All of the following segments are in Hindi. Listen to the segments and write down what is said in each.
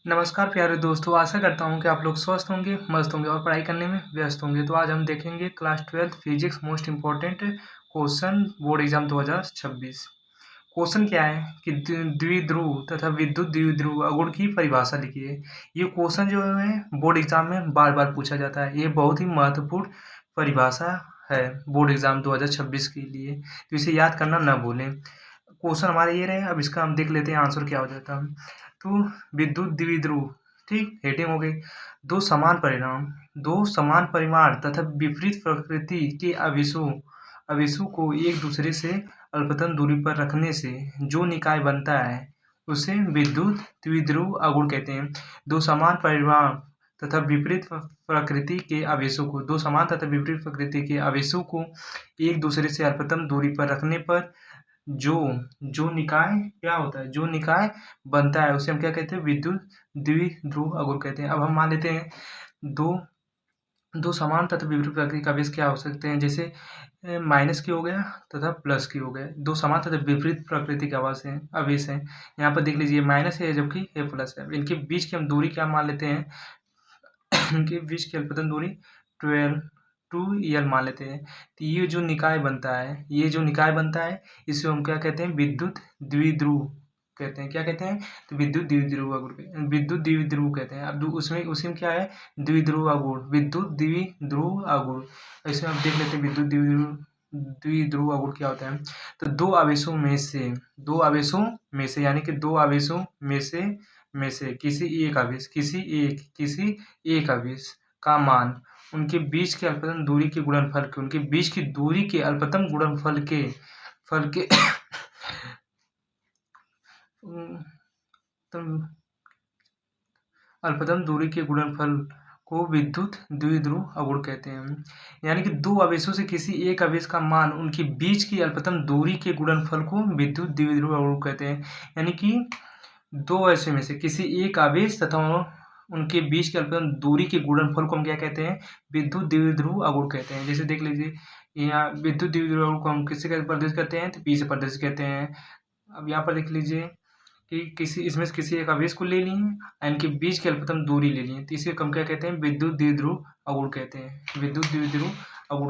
नमस्कार प्यारे दोस्तों, आशा करता हूँ कि आप लोग स्वस्थ होंगे, मस्त होंगे और पढ़ाई करने में व्यस्त होंगे। तो आज हम देखेंगे class 12th physics most important question board exam 2026। Question क्या है कि द्विध्रुव तथा विद्युत द्विध्रुव अगुण की परिभाषा लिखिए। ये क्वेश्चन जो है बोर्ड एग्जाम में बार बार पूछा जाता है। ये बहुत ही महत्वपूर्ण परिभाषा है बोर्ड एग्जाम 2026 के लिए, तो इसे याद करना न भूलें। क्वेश्चन हमारे ये रहे, अब इसका हम देख लेते हैं आंसर क्या हो जाता है। तो विद्युत द्विध्रुव, ठीक, हेडिंग हो गई। दो समान परिमाण तथा विपरीत प्रकृति के आवेशों को एक दूसरे से अल्पतम दूरी पर रखने से जो निकाय बनता है उसे विद्युत द्विध्रुव अगुण कहते हैं। दो समान परिमाण तथा विपरीत प्रकृति के आवेशों को एक दूसरे से अल्पतम दूरी पर रखने पर जो जो निकाय क्या होता है, जो निकाय बनता है उसे हम क्या कहते हैं, विद्युत द्विध्रुव अगुण कहते हैं। अब हम मान लेते हैं दो समान तथा विपरीत प्रकृति का आवेश क्या हो सकते हैं, जैसे माइनस की हो गया तथा प्लस की हो गया। दो समान तथा विपरीत प्रकृति के आवेश हैं। यहाँ पर देख लीजिए माइनस है जबकि ये प्लस है। इनके बीच की हम दूरी क्या मान लेते हैं, इनके बीच की अल्पतम दूरी 2l मान लेते हैं। तो ये जो निकाय बनता है इसे हम क्या कहते हैं, विद्युत द्विध्रुव कहते हैं। क्या कहते हैं, तो विद्युत द्विध्रुव कहते हैं। अब उसमें उसी में क्या है, विद्युत द्विध्रुव अगुण। इसमें आप देख लेते हैं विद्युत द्विध्रुव अगुण क्या होता है। तो दो आवेशों में से यानी कि दो आवेशों में से किसी एक आवेश का मान उनके बीच के अल्पतम दूरी के गुणनफल के अल्पतम दूरी के गुणनफल को विद्युत द्विध्रुव अगुण कहते हैं। यानी कि दो आवेशों से किसी एक आवेश का मान उनके बीच की अल्पतम दूरी के गुणनफल को विद्युत द्विध्रुव अगुण कहते हैं। यानी कि दो आवेशों में से किसी एक आवेश तथा उनके बीच के अल्पतम दूरी के गुणनफल को हम क्या कहते हैं, विद्युत द्विध्रुव अगुण कहते हैं। जैसे देख लीजिए यहाँ विद्युत द्विध्रुव अगुण को हम किससे प्रदर्शित करते हैं, तो P से प्रदर्शित कहते हैं। अब यहाँ पर देख लीजिए कि इसमें से किसी एक आवेश को ले लिए, इनके बीच की अल्पतम दूरी ले लिए, तो इसे हम क्या कहते हैं, विद्युत द्विध्रुव अगुण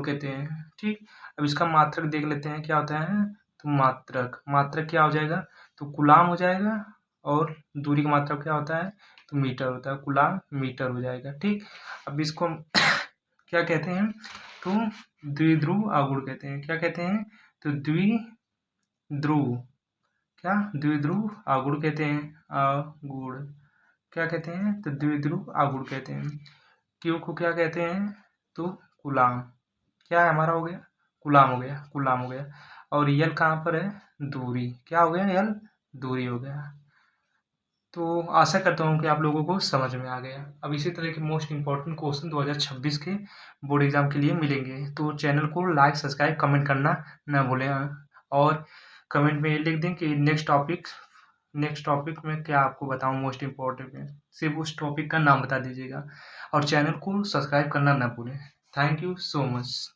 कहते हैं। ठीक, अब इसका मात्रक देख लेते हैं क्या होता है। तो मात्रक क्या हो जाएगा, तो कूलाम हो जाएगा, और दूरी का मात्रक क्या होता है, तो मीटर होता है, कूलाम मीटर हो जाएगा। ठीक, अब इसको हम क्या कहते हैं, तो द्विध्रुव अगुण कहते हैं। क्या कहते हैं, तो द्विध्रुव अगुण कहते हैं। क्या कहते हैं, तो द्विध्रुव अगुण कहते हैं। क्यू को क्या कहते हैं, तो कूलाम। क्या है हमारा हो गया, कूलाम हो गया। और यल कहाँ पर है, दूरी। क्या हो गया, यल दूरी हो गया। तो आशा करता हूँ कि आप लोगों को समझ में आ गया। अब इसी तरह के मोस्ट इम्पॉर्टेंट क्वेश्चन 2026 के बोर्ड एग्जाम के लिए मिलेंगे। तो चैनल को लाइक, सब्सक्राइब, कमेंट करना न भूलें। और कमेंट में ये लिख दें कि नेक्स्ट टॉपिक में क्या आपको बताऊं मोस्ट इम्पोर्टेंट में, सिर्फ उस टॉपिक का नाम बता दीजिएगा। और चैनल को सब्सक्राइब करना ना भूलें। Thank you so much.